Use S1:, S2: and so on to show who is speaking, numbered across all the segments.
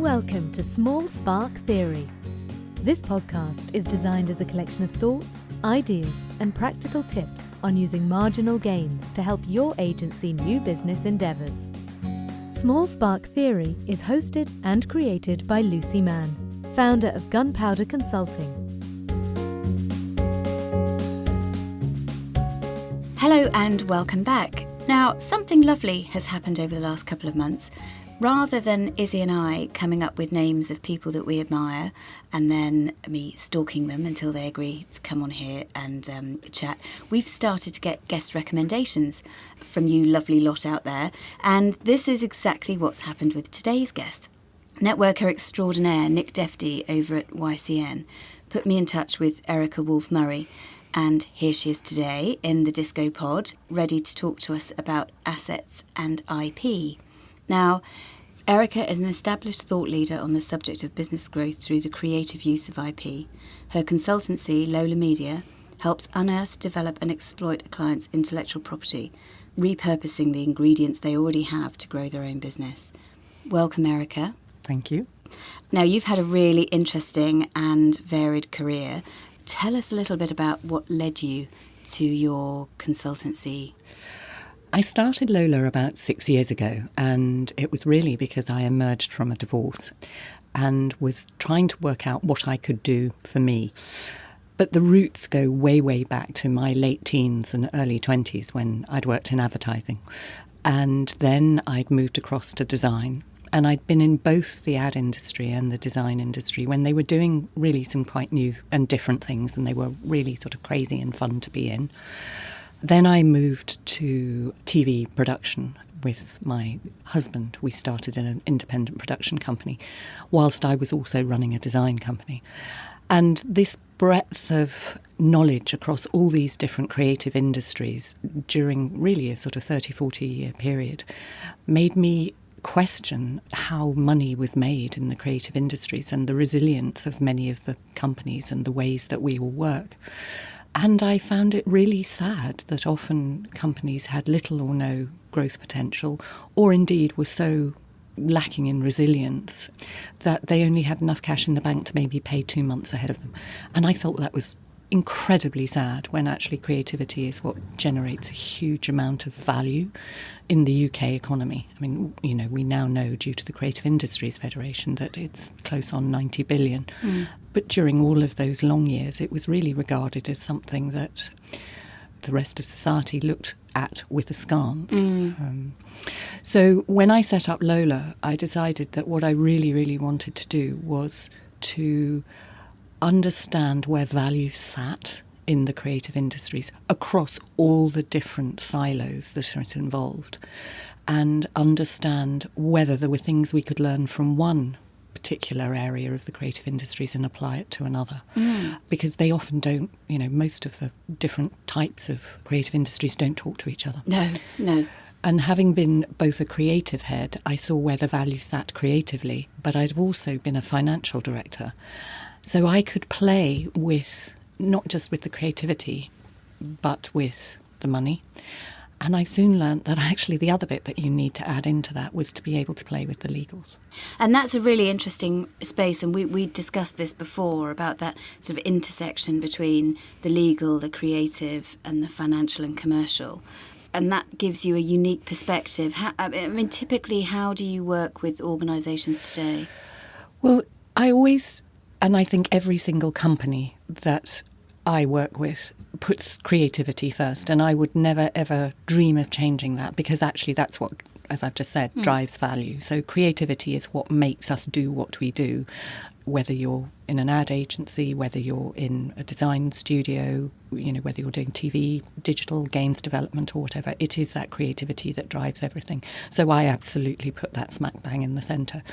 S1: Welcome to Small Spark Theory. This podcast is designed as a collection of thoughts, ideas, and practical tips on using marginal gains to help your agency new business endeavours. Small Spark Theory is hosted and created by Lucy Mann, founder of Gunpowder Consulting.
S2: Hello and welcome back. Now, something lovely has happened over the last couple of months. Rather than Izzy and I coming up with names of people that we admire and then me stalking them until they agree to come on here and chat, we've started to get guest recommendations from you lovely lot out there. And this is exactly what's happened with today's guest. Networker extraordinaire Nick Defty over at YCN put me in touch with Erica Wolfe-Murray. And here she is today in the Disco Pod, ready to talk to us about assets and IP. Now, Erica is an established thought leader on the subject of business growth through the creative use of IP. Her consultancy, Lola Media, helps unearth, develop and exploit a client's intellectual property, repurposing the ingredients they already have to grow their own business. Welcome, Erica.
S3: Thank you.
S2: Now, you've had a really interesting and varied career. Tell us a little bit about what led you to your consultancy.
S3: I started Lola about 6 years ago, and it was really because I emerged from a divorce and was trying to work out what I could do for me. But the roots go way, way back to my late teens and early 20s when I'd worked in advertising. And then I'd moved across to design. And I'd been in both the ad industry and the design industry when they were doing really some quite new and different things, and they were really sort of crazy and fun to be in. Then I moved to TV production with my husband. We started an independent production company whilst I was also running a design company. And this breadth of knowledge across all these different creative industries during really a sort of 30, 40-year period made me question how money was made in the creative industries and the resilience of many of the companies and the ways that we all work. And I found it really sad that often companies had little or no growth potential, or indeed were so lacking in resilience that they only had enough cash in the bank to maybe pay 2 months ahead of them. And I thought that was incredibly sad when actually creativity is what generates a huge amount of value in the UK economy. I mean, you know, we now know due to the Creative Industries Federation that it's close on 90 billion. But during all of those long years, it was really regarded as something that the rest of society looked at with askance. So when I set up Lola, I decided that what I really, really wanted to do was to understand where value sat in the creative industries across all the different silos that are involved, and understand whether there were things we could learn from one particular area of the creative industries and apply it to another. Because they often don't, you know, most of the different types of creative industries don't talk to each other.
S2: No.
S3: And having been both a creative head, I saw where the value sat creatively, but I'd also been a financial director. So I could play with, not just with the creativity, but with the money. And I soon learnt that actually the other bit that you need to add into that was to be able to play with the legals.
S2: And that's a really interesting space, and we discussed this before about that sort of intersection between the legal, the creative, and the financial and commercial. And that gives you a unique perspective. Typically, how do you work with organisations today?
S3: Well, and I think every single company that I work with puts creativity first, and I would never, ever dream of changing that, because actually that's what, as I've just said, drives value. So creativity is what makes us do what we do, whether you're in an ad agency, whether you're in a design studio, you know, whether you're doing TV, digital, games development or whatever. It is that creativity that drives everything. So I absolutely put that smack bang in the centre.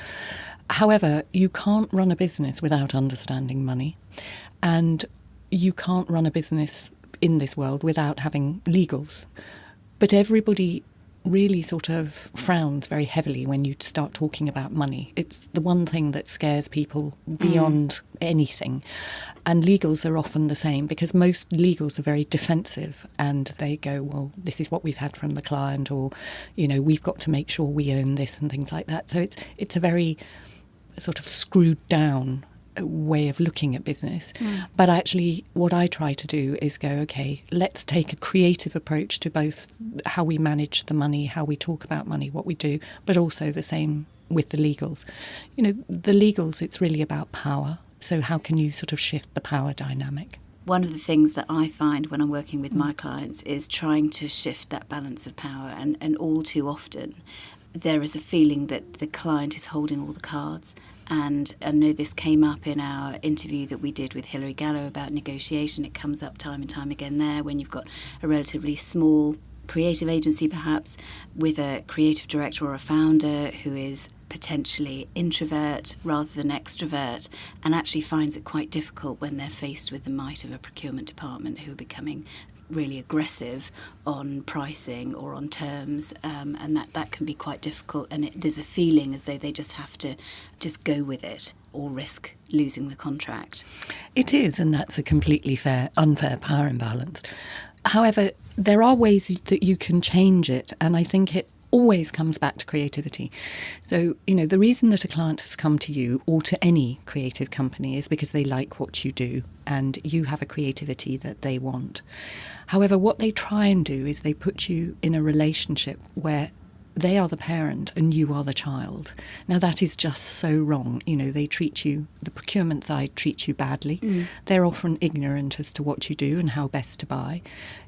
S3: However, you can't run a business without understanding money, and you can't run a business in this world without having legals. But everybody really sort of frowns very heavily when you start talking about money. It's the one thing that scares people beyond anything. And legals are often the same, because most legals are very defensive, and they go, well, this is what we've had from the client, or, you know, we've got to make sure we own this and things like that. So it's a very sort of screwed down way of looking at business. But actually what I try to do is go, okay, let's take a creative approach to both how we manage the money, how we talk about money, what we do, but also the same with the legals. The legals, it's really about power. So how can you sort of shift the power dynamic?
S2: One of the things that I find when I'm working with my clients is trying to shift that balance of power, and all too often there is a feeling that the client is holding all the cards. And I know this came up in our interview that we did with Hilary Gallo about negotiation. It comes up time and time again there when you've got a relatively small creative agency, perhaps, with a creative director or a founder who is potentially introvert rather than extrovert, and actually finds it quite difficult when they're faced with the might of a procurement department who are becoming really aggressive on pricing or on terms, and that can be quite difficult, and there's a feeling as though they just have to just go with it or risk losing the contract.
S3: It is, and that's a completely unfair power imbalance. However, there are ways that you can change it, and I think it always comes back to creativity. So, the reason that a client has come to you or to any creative company is because they like what you do and you have a creativity that they want. However, what they try and do is they put you in a relationship where they are the parent and you are the child. Now, that is just so wrong. They treat you, the procurement side treats you badly. They're often ignorant as to what you do and how best to buy.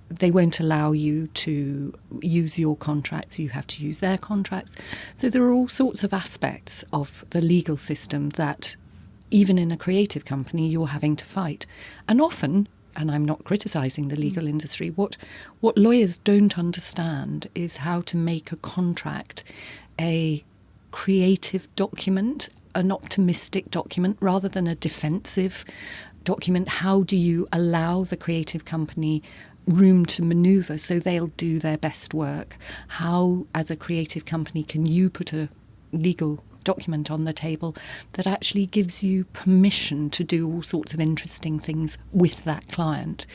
S3: They won't allow you to use your contracts. You have to use their contracts. So there are all sorts of aspects of the legal system that, even in a creative company, you're having to fight. And often, and I'm not criticising the legal industry, what lawyers don't understand is how to make a contract a creative document, an optimistic document, rather than a defensive document. How do you allow the creative company room to manoeuvre so they'll do their best work? How, as a creative company, can you put a legal document on the table that actually gives you permission to do all sorts of interesting things with that client,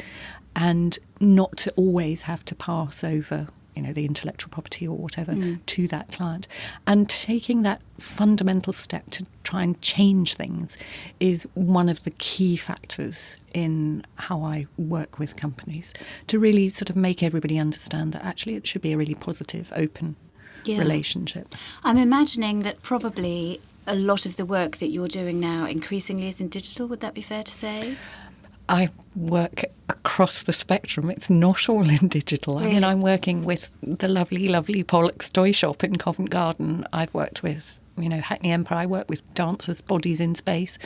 S3: and not to always have to pass over the intellectual property or whatever to that client? And taking that fundamental step to try and change things is one of the key factors in how I work with companies, to really sort of make everybody understand that actually it should be a really positive, open relationship.
S2: I'm imagining that probably a lot of the work that you're doing now increasingly is in digital. Would that be fair to say?
S3: I work across the spectrum. It's not all in digital.
S2: Really?
S3: I mean, I'm working with the lovely, lovely Pollock's Toy Shop in Covent Garden. I've worked with, Hackney Empire. I work with dancers' bodies in space,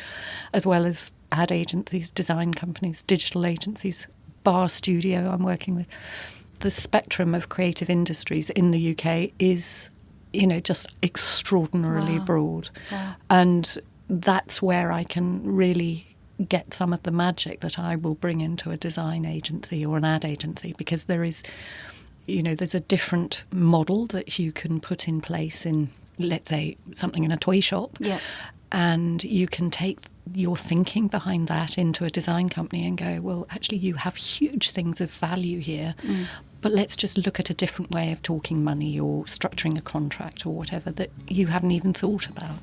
S3: as well as ad agencies, design companies, digital agencies, bar studio I'm working with. The spectrum of creative industries in the UK is, just extraordinarily broad.
S2: Wow.
S3: And that's where I can really get some of the magic that I will bring into a design agency or an ad agency, because there is, there's a different model that you can put in place in, let's say, something in a toy shop.
S2: Yeah.
S3: And you can take your thinking behind that into a design company and go, well, actually, you have huge things of value here, but let's just look at a different way of talking money or structuring a contract or whatever that you haven't even thought about.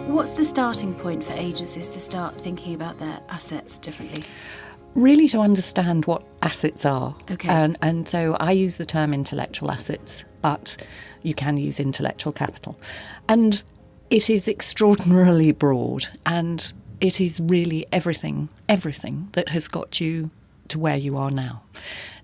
S2: What's the starting point for agencies to start thinking about their assets differently?
S3: Really to understand what assets are.
S2: Okay.
S3: And so I use the term intellectual assets, but you can use intellectual capital. And it is extraordinarily broad, and it is really everything that has got you to where you are now.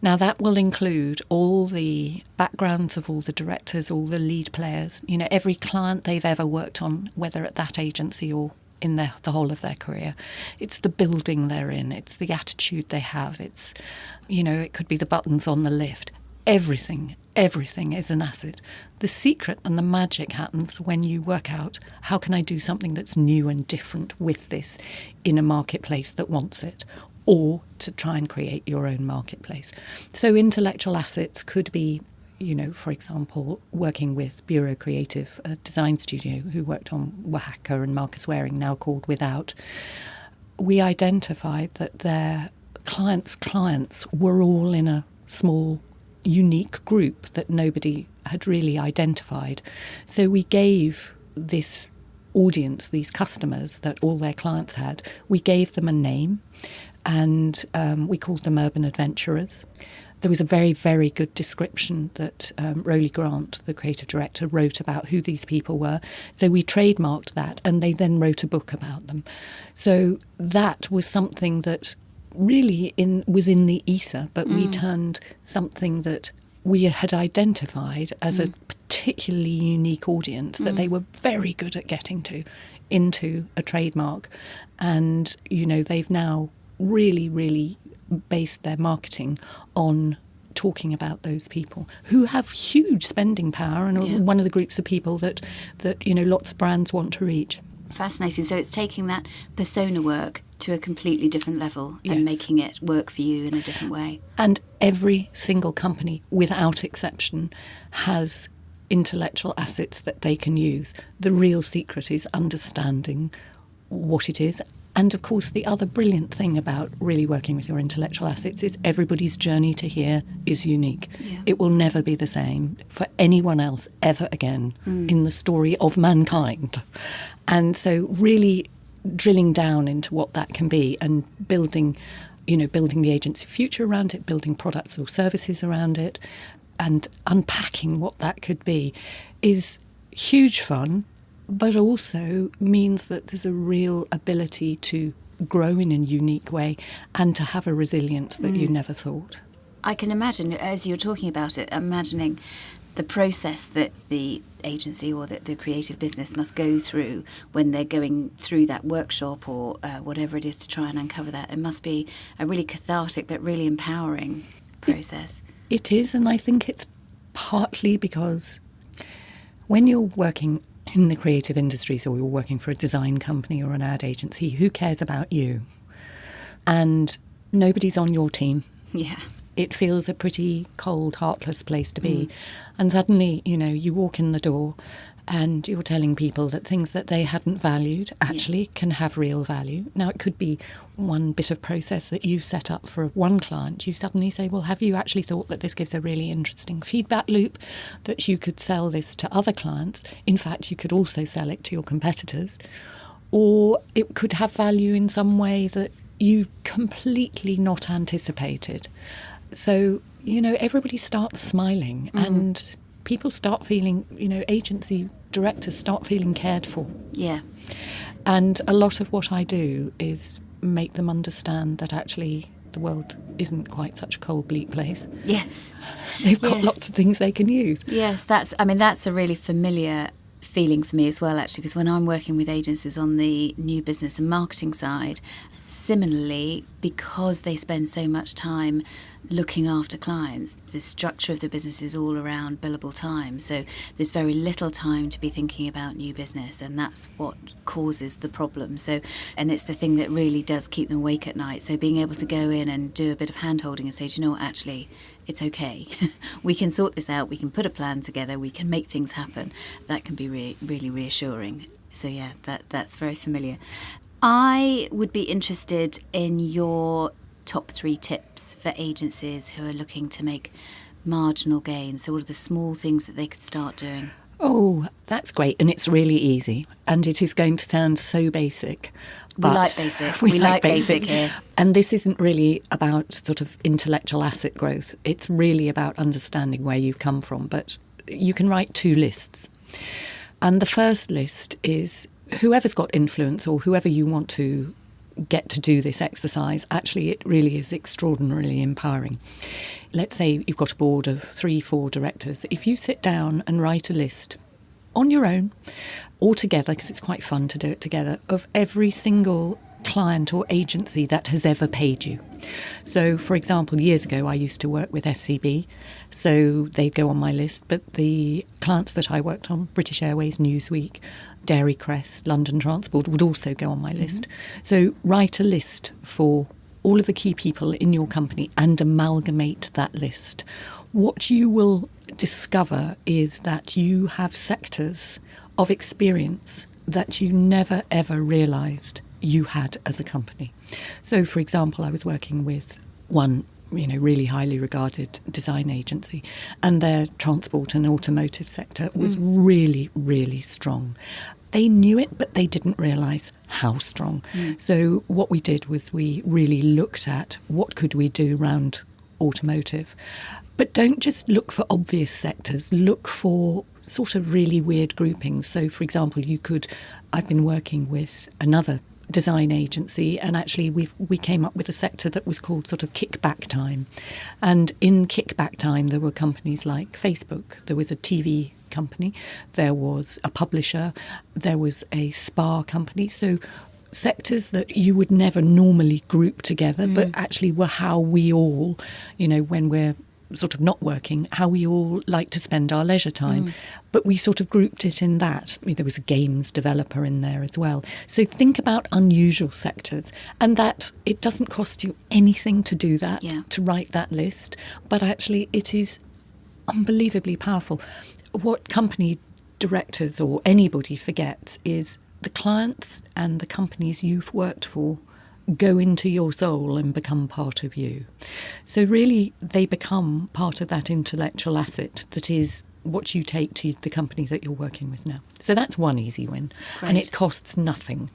S3: Now, that will include all the backgrounds of all the directors, all the lead players, every client they've ever worked on, whether at that agency or in the whole of their career. It's the building they're in, it's the attitude they have, it's, it could be the buttons on the lift. Everything is an asset. The secret and the magic happens when you work out, how can I do something that's new and different with this in a marketplace that wants it, or to try and create your own marketplace. So intellectual assets could be, for example, working with Bureau Creative, a design studio who worked on Oaxaca and Marcus Waring, now called Without. We identified that their clients were all in a small, unique group that nobody had really identified. So we gave this audience, these customers that all their clients had, we gave them a name, and we called them urban adventurers. There was a very, very good description that Roly Grant, the creative director, wrote about who these people were. So we trademarked that, and they then wrote a book about them. So that was something that really was in the ether, but we turned something that we had identified as a particularly unique audience that they were very good at getting to into a trademark. And, they've now really, really based their marketing on talking about those people who have huge spending power and are one of the groups of people that lots of brands want to reach.
S2: Fascinating. So it's taking that persona work to a completely different level
S3: Yes.
S2: and making it work for you in a different way.
S3: And every single company, without exception, has intellectual assets that they can use. The real secret is understanding what it is. And of course, the other brilliant thing about really working with your intellectual assets is everybody's journey to here is unique.
S2: Yeah.
S3: It will never be the same for anyone else ever again in the story of mankind. And so really drilling down into what that can be and building the agency future around it, building products or services around it, and unpacking what that could be is huge fun, but also means that there's a real ability to grow in a unique way and to have a resilience that you never thought.
S2: I can imagine, as you're talking about it, imagining the process that the agency or the creative business must go through when they're going through that workshop or whatever it is to try and uncover that. It must be a really cathartic but really empowering process.
S3: It is, and I think it's partly because when you're working in the creative industries or you're working for a design company or an ad agency, who cares about you? And nobody's on your team.
S2: Yeah.
S3: It feels a pretty cold, heartless place to be. And suddenly, you walk in the door and you're telling people that things that they hadn't valued actually can have real value. Now, it could be one bit of process that you set up for one client. You suddenly say, well, have you actually thought that this gives a really interesting feedback loop, that you could sell this to other clients? In fact, you could also sell it to your competitors. Or it could have value in some way that you completely not anticipated. So, everybody starts smiling and people start feeling, agency directors start feeling cared for.
S2: Yeah.
S3: And a lot of what I do is make them understand that actually the world isn't quite such a cold, bleak place.
S2: Yes.
S3: They've got lots of things they can use.
S2: Yes, that's a really familiar feeling for me as well, actually, because when I'm working with agencies on the new business and marketing side, similarly, because they spend so much time looking after clients, the structure of the business is all around billable time. So there's very little time to be thinking about new business, and that's what causes the problem. So, and it's the thing that really does keep them awake at night. So being able to go in and do a bit of hand-holding and say, do you know what, actually, it's okay. We can sort this out. We can put a plan together. We can make things happen. That can be really reassuring. So yeah, that's very familiar. I would be interested in your top 3 tips for agencies who are looking to make marginal gains. So what are the small things that they could start doing?
S3: Oh, that's great. And it's really easy. And it is going to sound so basic.
S2: We like basic. We like basic here.
S3: And this isn't really about sort of intellectual asset growth. It's really about understanding where you've come from. But you can write 2 lists. And the first list is whoever's got influence or whoever you want to get to do this exercise, actually it really is extraordinarily empowering. Let's say you've got a board of 3-4 directors. If you sit down and write a list on your own or together, because it's quite fun to do it together, of every single client or agency that has ever paid you. So, for example, years ago I used to work with FCB, so they'd go on my list, but the clients that I worked on, British Airways, Newsweek, Dairy Crest, London Transport, would also go on my list. So write a list for all of the key people in your company and amalgamate that list. What you will discover is that you have sectors of experience that you never ever realised you had as a company. So, for example, I was working with one really highly regarded design agency, and their transport and automotive sector was really, really strong. They knew it, but they didn't realise how strong. So what we did was we really looked at what could we do around automotive. But don't just look for obvious sectors, look for sort of really weird groupings. So, for example, I've been working with another design agency, and actually we came up with a sector that was called sort of kickback time. And in kickback time there were companies like Facebook, there was a TV company, there was a publisher, there was a spa company. So sectors that you would never normally group together, but actually were how we all, when we're sort of not working, how we all like to spend our leisure time. But we sort of grouped it in that. There was a games developer in there as well. So think about unusual sectors, and that it doesn't cost you anything to do that, to write that list, but actually it is unbelievably powerful. What company directors or anybody forgets is the clients and the companies you've worked for go into your soul and become part of you. So really they become part of that intellectual asset that is what you take to the company that you're working with now. So that's one easy win. Great. And it costs nothing.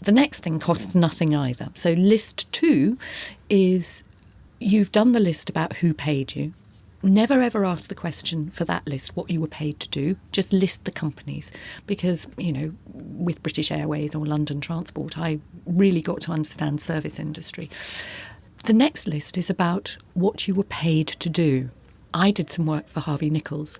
S3: The next thing costs nothing either. So list 2 is you've done the list about who paid you. Never ever ask the question for that list what you were paid to do. Just list the companies, because, with British Airways or London Transport, I really got to understand service industry. The next list is about what you were paid to do. I did some work for Harvey Nichols,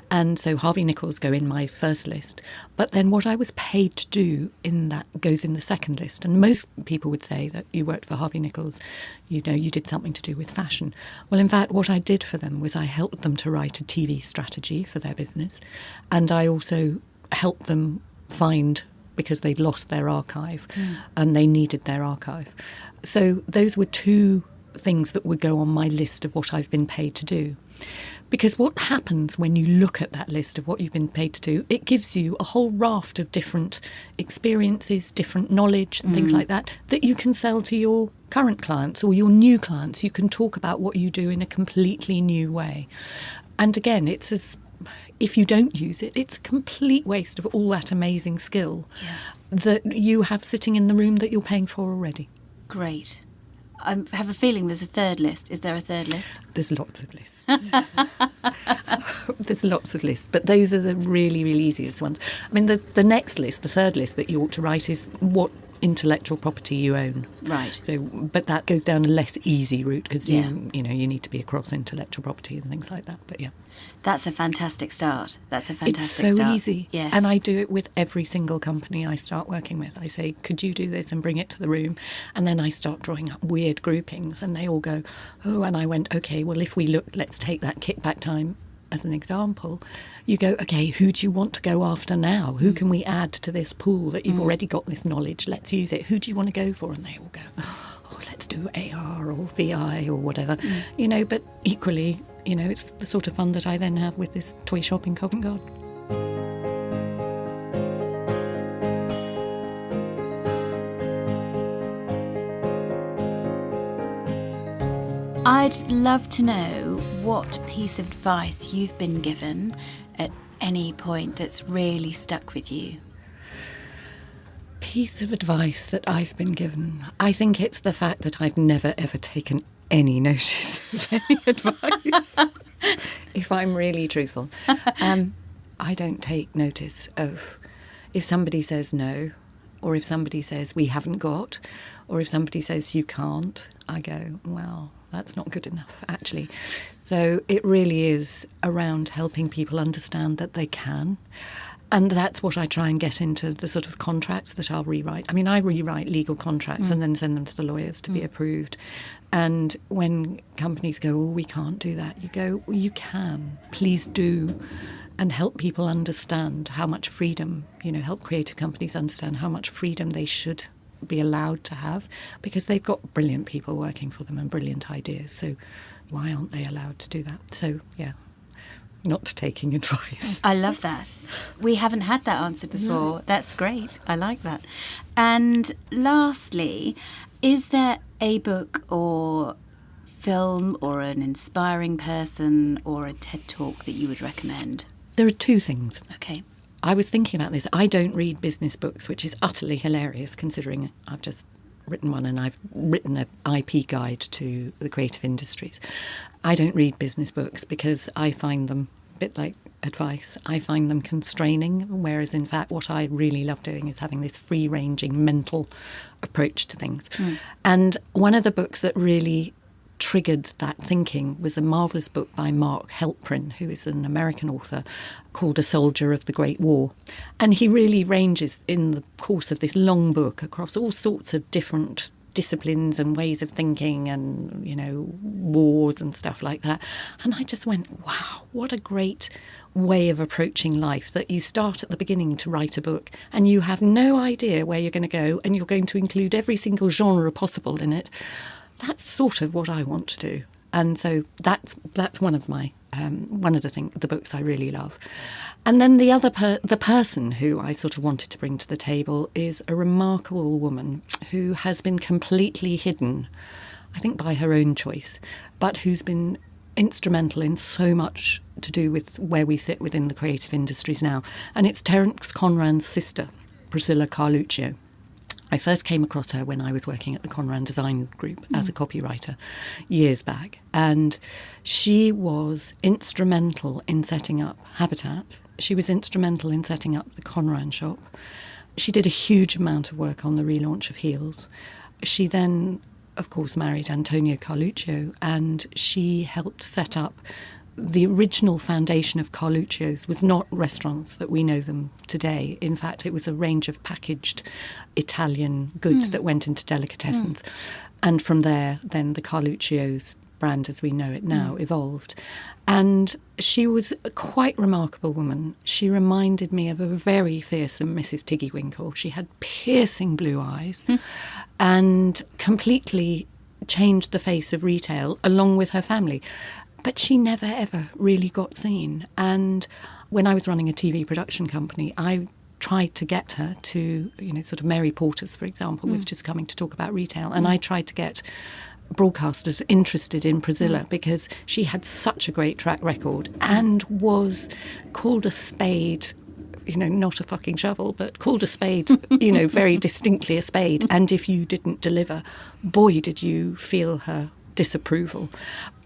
S3: and so Harvey Nichols go in my first list, but then what I was paid to do in that goes in the second list. And most people would say that you worked for Harvey Nichols, you did something to do with fashion. Well, in fact, what I did for them was I helped them to write a TV strategy for their business, and I also helped them find, because they'd lost their archive and they needed their archive. So those were 2 things that would go on my list of what I've been paid to do. Because what happens when you look at that list of what you've been paid to do, it gives you a whole raft of different experiences, different knowledge and things like that you can sell to your current clients or your new clients. You can talk about what you do in a completely new way. And again, if you don't use it, it's a complete waste of all that amazing skill that you have sitting in the room that you're paying for already.
S2: Great. I have a feeling there's a third list. Is there a third list?
S3: There's lots of lists. There's lots of lists, but those are the really, really easiest ones. I mean, the next list, the third list that you ought to write is what intellectual property you own.
S2: Right.
S3: So, but that goes down a less easy route because you need to be across intellectual property and things like that. But yeah.
S2: That's a fantastic start.
S3: It's so easy.
S2: Yes.
S3: And I do it with every single company I start working with. I say, could you do this, and bring it to the room? And then I start drawing up weird groupings and they all go, oh, and I went, okay, well, if we look, let's take that kickback time as an example. You go, okay, who do you want to go after now? Who can we add to this pool that you've already got this knowledge? Let's use it. Who do you want to go for? And they all go, oh, let's do AR or VI or whatever. But equally, it's the sort of fun that I then have with this toy shop in Covent Garden.
S2: I'd love to know what piece of advice you've been given at any point that's really stuck with you.
S3: Piece of advice that I've been given. I think it's the fact that I've never ever taken any notice of any advice, if I'm really truthful. I don't take notice of if somebody says no, or if somebody says we haven't got, or if somebody says you can't. I go, well, that's not good enough, actually. So it really is around helping people understand that they can. And that's what I try and get into the sort of contracts that I'll rewrite. I mean, I rewrite legal contracts and then send them to the lawyers to be approved. And when companies go, oh, we can't do that, you go, well, you can. Please do. And help people understand how much freedom, help creative companies understand how much freedom they should be allowed to have, because they've got brilliant people working for them and brilliant ideas. So why aren't they allowed to do that? So, yeah, not taking advice.
S2: I love that. We haven't had that answer before. No. That's great. I like that. And lastly, is there a book or film or an inspiring person or a TED Talk that you would recommend?
S3: There are two things.
S2: Okay.
S3: I was thinking about this. I don't read business books, which is utterly hilarious considering I've just written one and I've written an IP guide to the creative industries. I don't read business books because I find them a bit like advice. I find them constraining, whereas in fact what I really love doing is having this free-ranging mental approach to things. And one of the books that really triggered that thinking was a marvellous book by Mark Helprin, who is an American author, called A Soldier of the Great War. And he really ranges in the course of this long book across all sorts of different disciplines and ways of thinking and, you know, wars and stuff like that. And I just went, wow, what a great way of approaching life, that you start at the beginning to write a book and you have no idea where you're going to go and you're going to include every single genre possible in it. That's sort of what I want to do. And so that's one of my the books I really love. And then the other the person who I sort of wanted to bring to the table is a remarkable woman who has been completely hidden, I think by her own choice, but who's been instrumental in so much to do with where we sit within the creative industries now. And it's Terence Conran's sister, Priscilla Carluccio. I first came across her when I was working at the Conran Design Group as a copywriter years back. And she was instrumental in setting up Habitat. She was instrumental in setting up the Conran shop. She did a huge amount of work on the relaunch of Heels. She then, of course, married Antonio Carluccio, and she helped set up the original foundation of Carluccio's was not restaurants that we know them today. In fact, it was a range of packaged Italian goods that went into delicatessens. And from there, then the Carluccio's brand as we know it now evolved. And she was a quite remarkable woman. She reminded me of a very fearsome Mrs. Tiggywinkle. She had piercing blue eyes and completely changed the face of retail along with her family. But she never, ever really got seen. And when I was running a TV production company, I tried to get her to, you know, sort of Mary Portas, for example, was just coming to talk about retail. And I tried to get broadcasters interested in Priscilla because she had such a great track record and was called a spade, you know, not a fucking shovel, but called a spade, you know, very distinctly a spade. And if you didn't deliver, boy, did you feel her disapproval.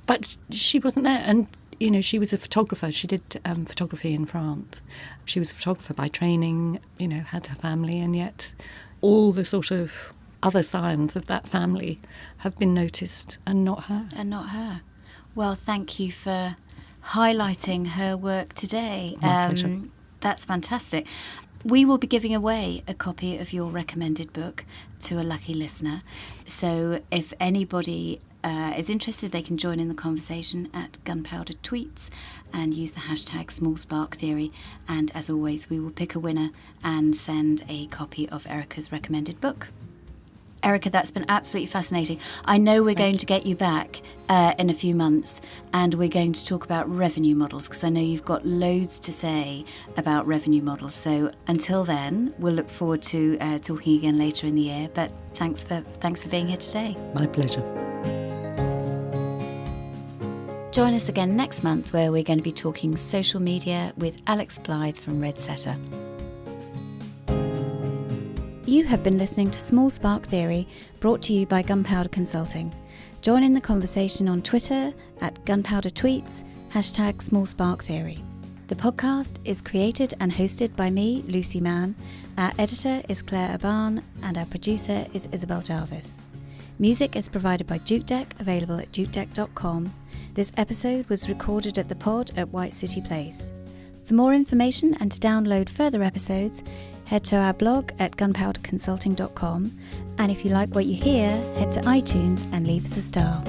S3: But she wasn't there. And, you know, she was a photographer. She did photography in France. She was a photographer by training, you know, had her family. And yet all the sort of other scions of that family have been noticed and not her.
S2: And not her. Well, thank you for highlighting her work today.
S3: My pleasure.
S2: That's fantastic. We will be giving away a copy of your recommended book to a lucky listener. So if anybody is interested, they can join in the conversation at Gunpowder Tweets and use the hashtag #SmallSparkTheory. And as always, we will pick a winner and send a copy of Erica's recommended book. Erica, that's been absolutely fascinating. I know we're going to get you back in a few months and we're going to talk about revenue models because I know you've got loads to say about revenue models. So until then, we'll look forward to talking again later in the year. But thanks for being here today.
S3: My pleasure.
S2: Join us again next month where we're going to be talking social media with Alex Blythe from Red Setter. You have been listening to Small Spark Theory, brought to you by Gunpowder Consulting. Join in the conversation on Twitter at Gunpowder Tweets, #SmallSparkTheory. The podcast is created and hosted by me, Lucy Mann. Our editor is Claire Aban and our producer is Isabel Jarvis. Music is provided by Juke Deck, available at jukedeck.com. This episode was recorded at the Pod at White City Place. For more information and to download further episodes, head to our blog at gunpowderconsulting.com. And if you like what you hear, head to iTunes and leave us a star.